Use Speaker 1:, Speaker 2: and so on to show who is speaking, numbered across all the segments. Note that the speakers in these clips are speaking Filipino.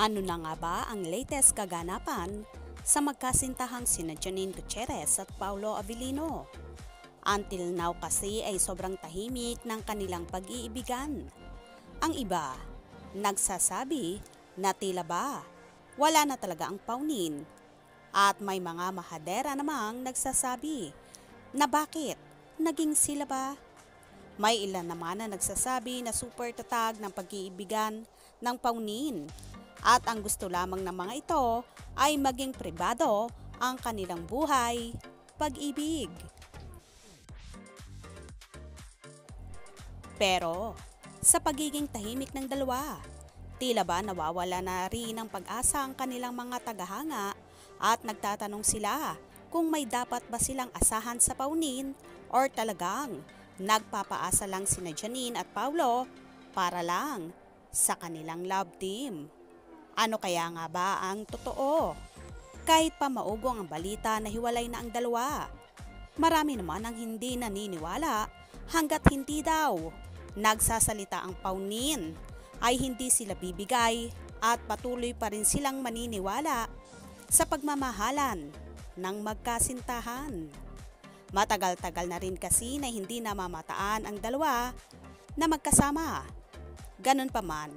Speaker 1: Ano na nga ba ang latest kaganapan sa magkasintahang sina Janine Gutierrez at Paulo Abilino? Until now kasi ay sobrang tahimik ng kanilang pag-iibigan. Ang iba, nagsasabi na tila ba wala na talaga ang paunin. At may mga mahadera namang nagsasabi na bakit naging sila ba? May ilan naman na nagsasabi na super tatag ng pag-iibigan ng paunin. At ang gusto lamang ng mga ito ay maging pribado ang kanilang buhay, pag-ibig. Pero sa pagiging tahimik ng dalawa, tila ba nawawala na rin ang pag-asa ang kanilang mga tagahanga at nagtatanong sila kung may dapat ba silang asahan sa paunin or talagang nagpapaasa lang sina Janine at Paulo para lang sa kanilang love team. Ano kaya nga ba ang totoo? Kahit pa maugong ang balita na hiwalay na ang dalawa, marami naman ang hindi naniniwala hanggat hindi daw nagsasalita ang paunin ay hindi sila bibigay at patuloy pa rin silang maniniwala sa pagmamahalan ng magkasintahan. Matagal-tagal na rin kasi na hindi namamataan ang dalawa na magkasama. Ganun pa man,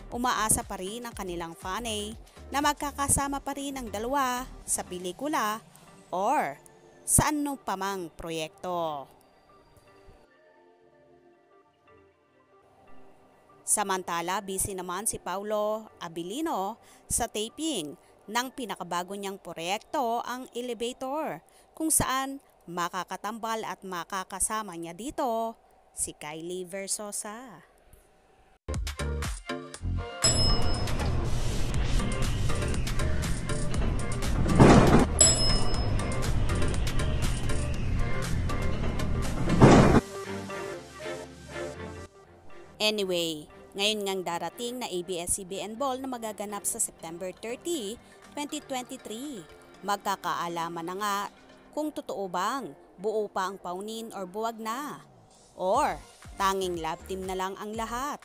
Speaker 1: umaasa pa rin ang kanilang fanay na magkakasama pa rin ang dalawa sa pelikula or sa ano pa mang proyekto. Samantala, busy naman si Paulo Abilino sa taping ng pinakabago niyang proyekto, ang Elevator, kung saan makakatambal at makakasama niya dito si Kylie Versosa. Anyway, ngayon ngang darating na ABS-CBN Ball na magaganap sa September 30, 2023. Magkakaalaman na nga kung totoo bang buo pa ang paunin or buwag na. Or tanging love team na lang ang lahat.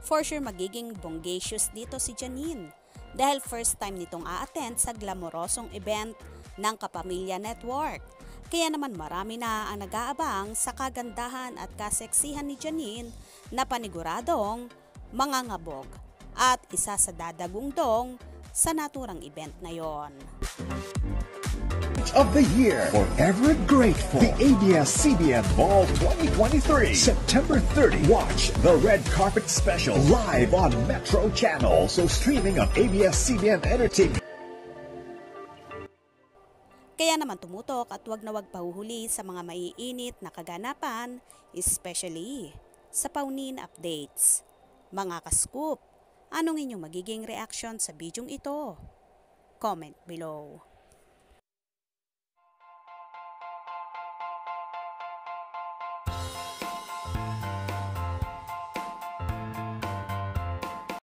Speaker 1: For sure magiging bonggacious dito si Janine dahil first time nitong a-attend sa glamorosong event ng Kapamilya Network. Kaya naman marami na ang nag-aabang sa kagandahan at kaseksihan ni Janine na paniguradong mangangabog at isa sa dadagungdong sa naturang event na yon.
Speaker 2: Of the year, forever grateful. The ABS-CBN Ball 2023, September 30. Watch the Red Carpet Special live on Metro Channel. Also streaming on ABS-CBN Entertainment.
Speaker 1: Kaya naman tumutok at wag na wag pahuhuli sa mga maiinit na kaganapan, especially sa paunin updates. Mga ka-scoop, anong inyong magiging reaction sa bidyong ito? Comment below.